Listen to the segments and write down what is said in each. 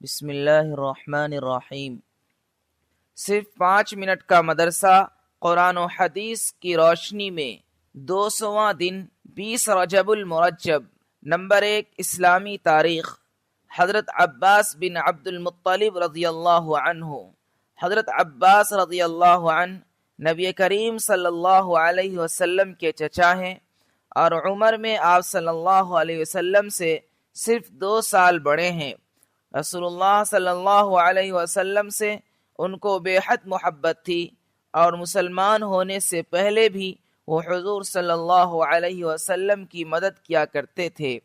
بسم اللہ الرحمن الرحیم۔ صرف 5 منٹ کا مدرسہ قرآن و حدیث کی روشنی میں 200واں دن 20 رجب المرجب۔ نمبر 1، اسلامی تاریخ۔ حضرت عباس بن عبد المطلب رضی اللہ عنہ۔ حضرت عباس رضی اللہ عنہ نبی کریم صلی اللہ علیہ وسلم کے چچا ہیں اور عمر میں آپ صلی اللہ علیہ وسلم سے صرف 2 سال بڑے ہیں۔ رسول اللہ صلی اللہ علیہ وسلم سے ان کو بے حد محبت تھی اور مسلمان ہونے سے پہلے بھی وہ حضور صلی اللہ علیہ وسلم کی مدد کیا کرتے تھے۔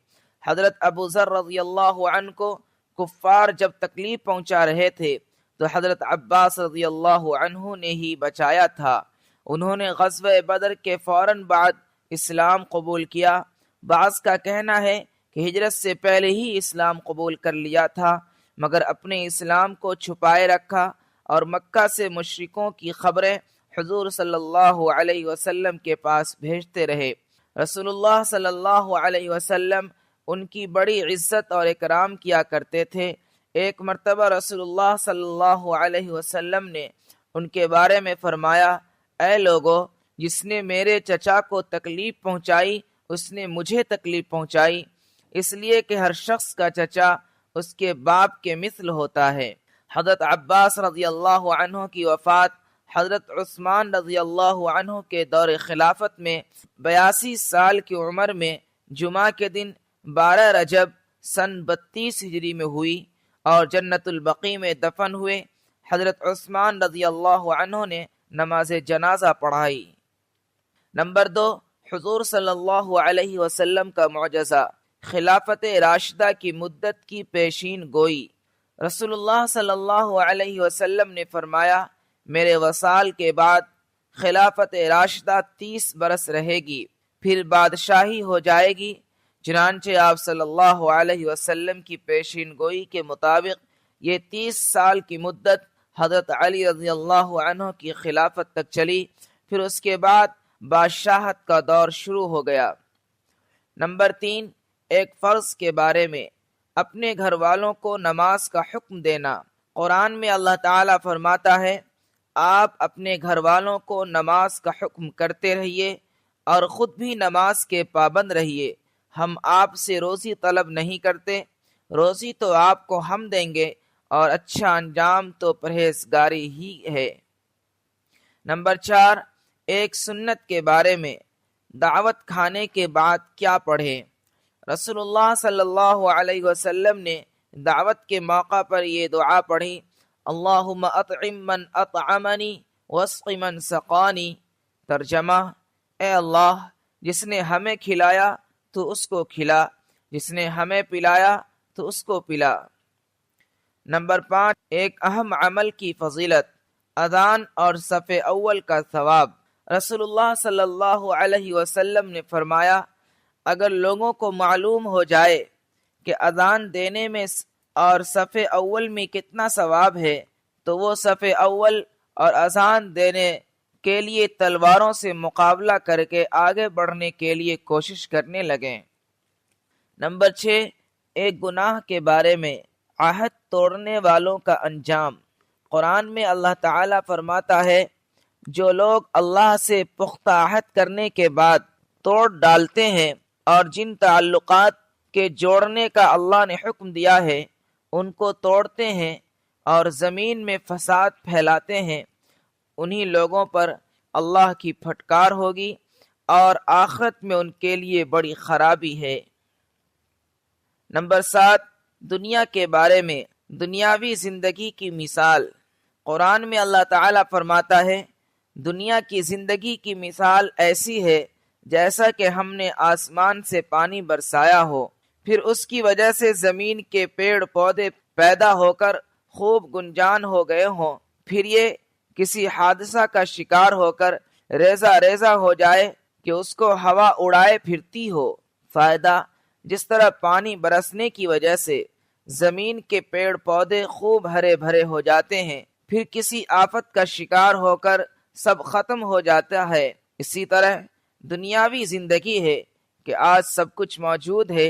حضرت ابو ذر رضی اللہ عنہ کو کفار جب تکلیف پہنچا رہے تھے تو حضرت عباس رضی اللہ عنہ نے ہی بچایا تھا۔ انہوں نے غزوہ بدر کے فوراً بعد اسلام قبول کیا۔ بعض کا کہنا ہے کہ ہجرت سے پہلے ہی اسلام قبول کر لیا تھا، مگر اپنے اسلام کو چھپائے رکھا اور مکہ سے مشرکوں کی خبریں حضور صلی اللہ علیہ وسلم کے پاس بھیجتے رہے۔ رسول اللہ صلی اللہ علیہ وسلم ان کی بڑی عزت اور اکرام کیا کرتے تھے۔ ایک مرتبہ رسول اللہ صلی اللہ علیہ وسلم نے ان کے بارے میں فرمایا، اے لوگو، جس نے میرے چچا کو تکلیف پہنچائی اس نے مجھے تکلیف پہنچائی، اس لیے کہ ہر شخص کا چچا اس کے باپ کے مثل ہوتا ہے۔ حضرت عباس رضی اللہ عنہ کی وفات حضرت عثمان رضی اللہ عنہ کے دور خلافت میں 82 سال کی عمر میں جمعہ کے دن 12 رجب سن 32 ہجری میں ہوئی اور جنت البقیع میں دفن ہوئے۔ حضرت عثمان رضی اللہ عنہ نے نماز جنازہ پڑھائی۔ نمبر 2، حضور صلی اللہ علیہ وسلم کا معجزہ، خلافت راشدہ کی مدت کی پیشین گوئی۔ رسول اللہ صلی اللہ علیہ وسلم نے فرمایا، میرے وصال کے بعد خلافت راشدہ 30 برس رہے گی، پھر بادشاہی ہو جائے گی۔ چنانچہ آپ صلی اللہ علیہ وسلم کی پیشین گوئی کے مطابق یہ 30 سال کی مدت حضرت علی رضی اللہ عنہ کی خلافت تک چلی، پھر اس کے بعد بادشاہت کا دور شروع ہو گیا۔ نمبر 3، ایک فرض کے بارے میں، اپنے گھر والوں کو نماز کا حکم دینا۔ قرآن میں اللہ تعالیٰ فرماتا ہے، آپ اپنے گھر والوں کو نماز کا حکم کرتے رہیے اور خود بھی نماز کے پابند رہیے۔ ہم آپ سے روزی طلب نہیں کرتے، روزی تو آپ کو ہم دیں گے اور اچھا انجام تو پرہیزگاری ہی ہے۔ نمبر 4، ایک سنت کے بارے میں، دعوت کھانے کے بعد کیا پڑھیں۔ رسول اللہ صلی اللہ علیہ وسلم نے دعوت کے موقع پر یہ دعا پڑھی، اللہم اطعم من اطعمنی واسق من سقانی۔ ترجمہ، اے اللہ، جس نے ہمیں کھلایا تو اس کو کھلا، جس نے ہمیں پلایا تو اس کو پلا۔ نمبر 5، ایک اہم عمل کی فضیلت، اذان اور صف اول کا ثواب۔ رسول اللہ صلی اللہ علیہ وسلم نے فرمایا، اگر لوگوں کو معلوم ہو جائے کہ اذان دینے میں اور صف اول میں کتنا ثواب ہے تو وہ صف اول اور اذان دینے کے لیے تلواروں سے مقابلہ کر کے آگے بڑھنے کے لیے کوشش کرنے لگیں۔ نمبر 6، ایک گناہ کے بارے میں، عہد توڑنے والوں کا انجام۔ قرآن میں اللہ تعالیٰ فرماتا ہے، جو لوگ اللہ سے پختہ عہد کرنے کے بعد توڑ ڈالتے ہیں اور جن تعلقات کے جوڑنے کا اللہ نے حکم دیا ہے ان کو توڑتے ہیں اور زمین میں فساد پھیلاتے ہیں، انہی لوگوں پر اللہ کی پھٹکار ہوگی اور آخرت میں ان کے لیے بڑی خرابی ہے۔ نمبر 7، دنیا کے بارے میں، دنیاوی زندگی کی مثال۔ قرآن میں اللہ تعالیٰ فرماتا ہے، دنیا کی زندگی کی مثال ایسی ہے جیسا کہ ہم نے آسمان سے پانی برسایا ہو، پھر اس کی وجہ سے زمین کے پیڑ پودے پیدا ہو کر خوب گنجان ہو گئے ہوں، پھر یہ کسی حادثہ کا شکار ہو کر ریزہ ریزہ ہو جائے کہ اس کو ہوا اڑائے پھرتی ہو۔ فائدہ، جس طرح پانی برسنے کی وجہ سے زمین کے پیڑ پودے خوب ہرے بھرے ہو جاتے ہیں، پھر کسی آفت کا شکار ہو کر سب ختم ہو جاتا ہے، اسی طرح دنیاوی زندگی ہے کہ آج سب کچھ موجود ہے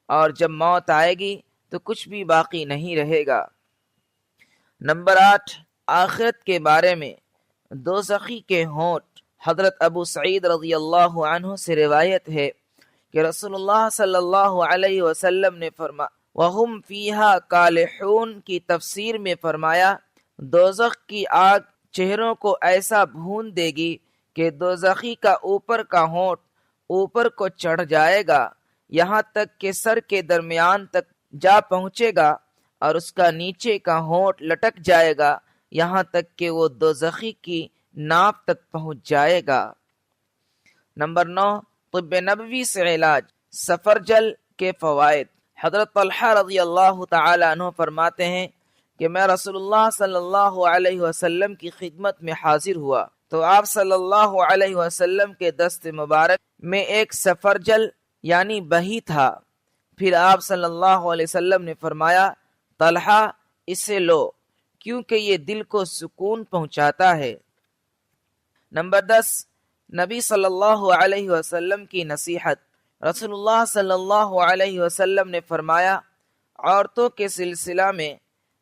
اور جب موت آئے گی تو کچھ بھی باقی نہیں رہے گا۔ نمبر 8، آخرت کے بارے میں دوزخی کے ہونٹ۔ حضرت ابو سعید رضی اللہ عنہ سے روایت ہے کہ رسول اللہ صلی اللہ علیہ وسلم نے وَهُمْ فِيهَا كَالِحُونَ کی تفسیر میں فرمایا، دوزخ کی آگ چہروں کو ایسا بھون دے گی کہ دوزخی کا اوپر کا ہونٹ اوپر کو چڑھ جائے گا، یہاں تک کہ سر کے درمیان تک جا پہنچے گا، اور اس کا نیچے کا ہونٹ لٹک جائے گا یہاں تک کہ وہ دوزخی کی ناپ تک پہنچ جائے گا۔ نمبر 9، طب نبوی سے علاج۔ سفرجل کے فوائد۔ حضرت طلحہ رضی اللہ تعالی عنہ فرماتے ہیں کہ میں رسول اللہ صلی اللہ علیہ وسلم کی خدمت میں حاضر ہوا تو آپ صلی اللہ علیہ وسلم کے دست مبارک میں ایک سفرجل یعنی بہی تھا۔ پھر آپ صلی اللہ علیہ وسلم نے فرمایا، طلحہ اسے لو کیونکہ یہ دل کو سکون پہنچاتا ہے۔ نمبر 10، نبی صلی اللہ علیہ وسلم کی نصیحت۔ رسول اللہ صلی اللہ علیہ وسلم نے فرمایا، عورتوں کے سلسلہ میں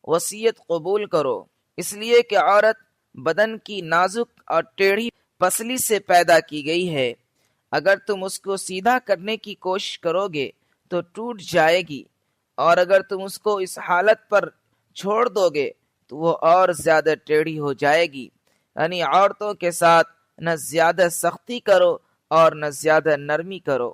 وصیت قبول کرو، اس لیے کہ عورت بدن کی نازک اور ٹیڑھی پسلی سے پیدا کی گئی ہے، اگر تم اس کو سیدھا کرنے کی کوشش کرو گے تو ٹوٹ جائے گی، اور اگر تم اس کو اس حالت پر چھوڑ دو گے تو وہ اور زیادہ ٹیڑھی ہو جائے گی۔ یعنی عورتوں کے ساتھ نہ زیادہ سختی کرو اور نہ زیادہ نرمی کرو۔